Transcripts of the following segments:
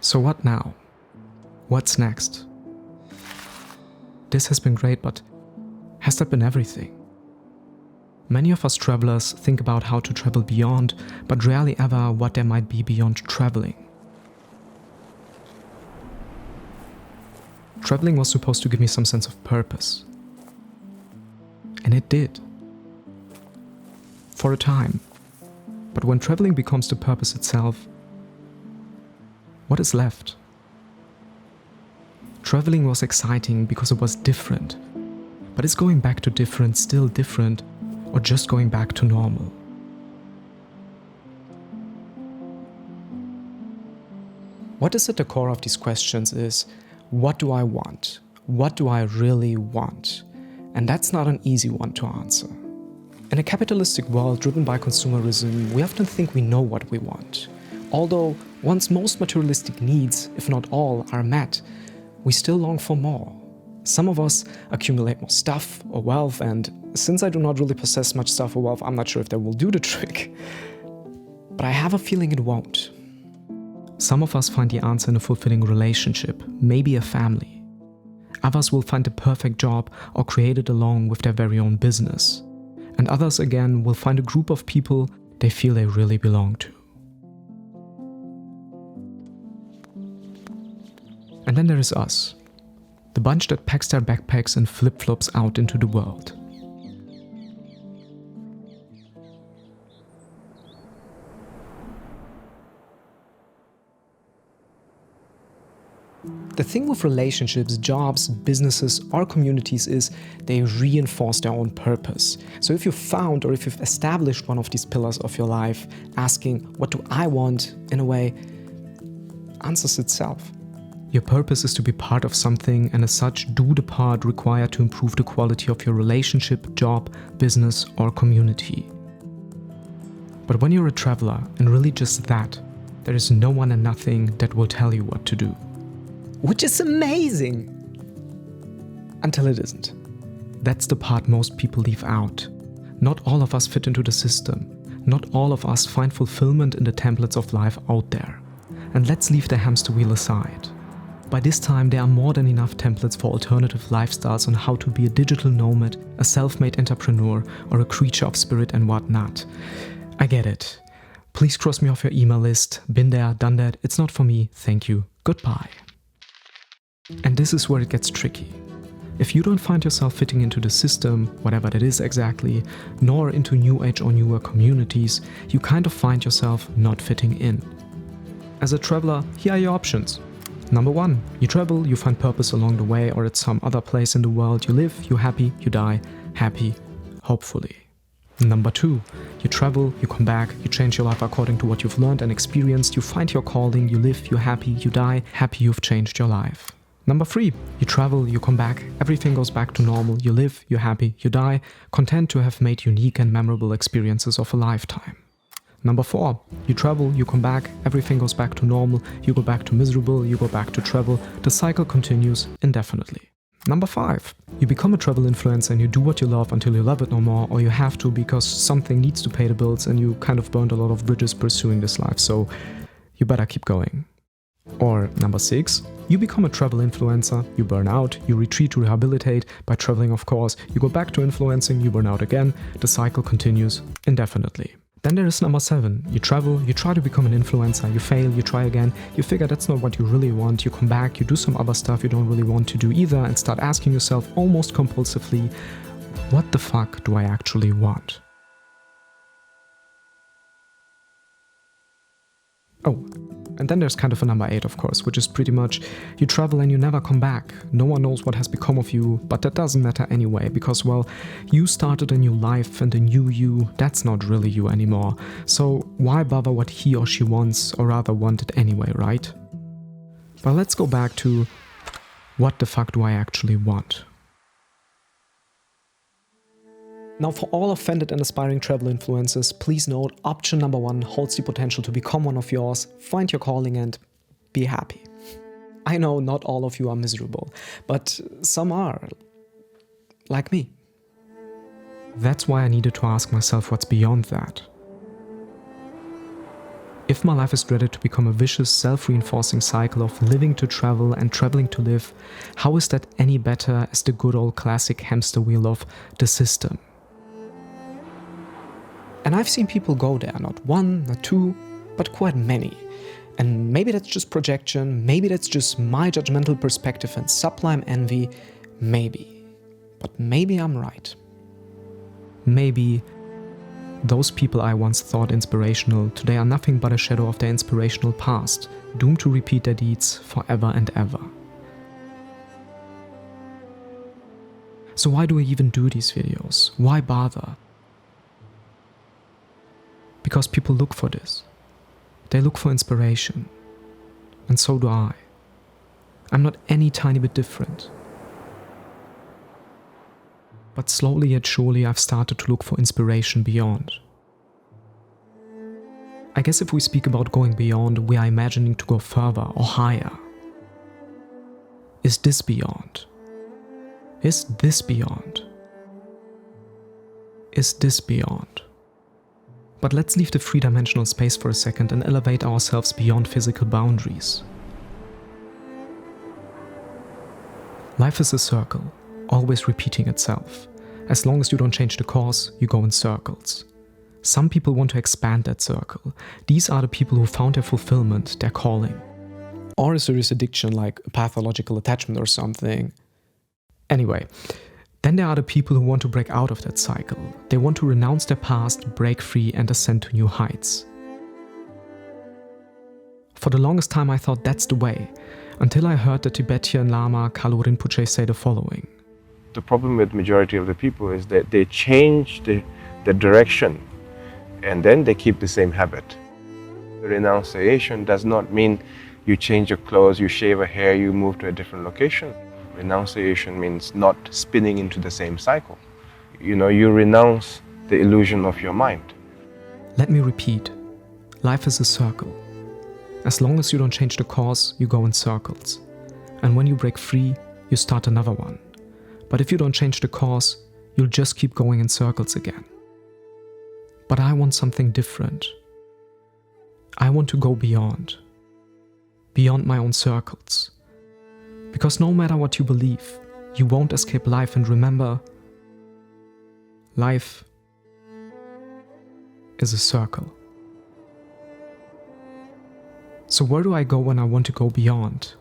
So what now? What's next? This has been great, but has that been everything? Many of us travelers think about how to travel beyond, but rarely ever what there might be beyond traveling. Traveling was supposed to give me some sense of purpose. And it did. For a time. But when traveling becomes the purpose itself, what is left? Traveling was exciting because it was different. But is going back to different still different, or just going back to normal? What is at the core of these questions is, what do I want? What do I really want? And that's not an easy one to answer. In a capitalistic world driven by consumerism, we often think we know what we want. Although, once most materialistic needs, if not all, are met, we still long for more. Some of us accumulate more stuff or wealth, and since I do not really possess much stuff or wealth, I'm not sure if that will do the trick. But I have a feeling it won't. Some of us find the answer in a fulfilling relationship, maybe a family. Others will find the perfect job or create it along with their very own business. And others again will find a group of people they feel they really belong to. And then there is us, the bunch that packs their backpacks and flip-flops out into the world. The thing with relationships, jobs, businesses, or communities is they reinforce their own purpose. So if you've found or if you've established one of these pillars of your life, asking, what do I want, in a way, answers itself. Your purpose is to be part of something and as such do the part required to improve the quality of your relationship, job, business, or community. But when you're a traveler and really just that, there is no one and nothing that will tell you what to do. Which is amazing! Until it isn't. That's the part most people leave out. Not all of us fit into the system. Not all of us find fulfillment in the templates of life out there. And let's leave the hamster wheel aside. By this time, there are more than enough templates for alternative lifestyles on how to be a digital nomad, a self-made entrepreneur, or a creature of spirit and whatnot. I get it. Please cross me off your email list. Been there, done that. It's not for me. Thank you. Goodbye. And this is where it gets tricky. If you don't find yourself fitting into the system, whatever that is exactly, nor into new age or newer communities, you kind of find yourself not fitting in. As a traveler, here are your options. Number 1, you travel, you find purpose along the way or at some other place in the world. You live, you're happy, you die, happy, hopefully. Number 2, you travel, you come back, you change your life according to what you've learned and experienced, you find your calling, you live, you're happy, you die, happy you've changed your life. Number 3, you travel, you come back, everything goes back to normal, you live, you're happy, you die, content to have made unique and memorable experiences of a lifetime. Number 4, you travel, you come back, everything goes back to normal, you go back to miserable, you go back to travel, the cycle continues indefinitely. Number 5, you become a travel influencer and you do what you love until you love it no more, or you have to because something needs to pay the bills and you kind of burned a lot of bridges pursuing this life, so you better keep going. Or number 6, you become a travel influencer, you burn out, you retreat to rehabilitate, by traveling of course, you go back to influencing, you burn out again, the cycle continues indefinitely. Then there is number 7, you travel, you try to become an influencer, you fail, you try again, you figure that's not what you really want, you come back, you do some other stuff you don't really want to do either and start asking yourself almost compulsively, what the fuck do I actually want? Oh. And then there's kind of a number 8, of course, which is pretty much you travel and you never come back. No one knows what has become of you, but that doesn't matter anyway, because, well, you started a new life and a new you, that's not really you anymore. So why bother what he or she wants, or rather wanted anyway, right? But let's go back to what the fuck do I actually want? Now, for all offended and aspiring travel influencers, please note, option number 1 holds the potential to become one of yours, find your calling and be happy. I know not all of you are miserable, but some are, like me. That's why I needed to ask myself what's beyond that. If my life is dreaded to become a vicious, self-reinforcing cycle of living to travel and traveling to live, how is that any better as the good old classic hamster wheel of the system? And I've seen people go there, not one, not two, but quite many. And maybe that's just projection, maybe that's just my judgmental perspective and sublime envy, maybe. But maybe I'm right. Maybe those people I once thought inspirational today are nothing but a shadow of their inspirational past, doomed to repeat their deeds forever and ever. So why do I even do these videos? Why bother? Because people look for this. They look for inspiration. And so do I. I'm not any tiny bit different. But slowly yet surely I've started to look for inspiration beyond. I guess if we speak about going beyond, we are imagining to go further or higher. Is this beyond? Is this beyond? Is this beyond? But let's leave the three-dimensional space for a second and elevate ourselves beyond physical boundaries. Life is a circle, always repeating itself. As long as you don't change the course, you go in circles. Some people want to expand that circle. These are the people who found their fulfillment, their calling. Or a serious addiction like a pathological attachment or something. Anyway, then there are the people who want to break out of that cycle. They want to renounce their past, break free and ascend to new heights. For the longest time I thought that's the way, until I heard the Tibetan Lama Kalu Rinpoche say the following. The problem with majority of the people is that they change the direction and then they keep the same habit. The renunciation does not mean you change your clothes, you shave a hair, you move to a different location. Renunciation means not spinning into the same cycle. You renounce the illusion of your mind. Let me repeat. Life is a circle. As long as you don't change the course, you go in circles. And when you break free, you start another one. But if you don't change the course, you'll just keep going in circles again. But I want something different. I want to go beyond. Beyond my own circles. Because no matter what you believe, you won't escape life, and remember, life is a circle. So where do I go when I want to go beyond?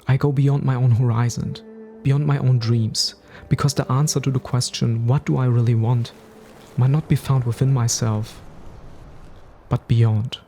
I go beyond my own horizon, beyond my own dreams, because the answer to the question, what do I really want, might not be found within myself, but beyond.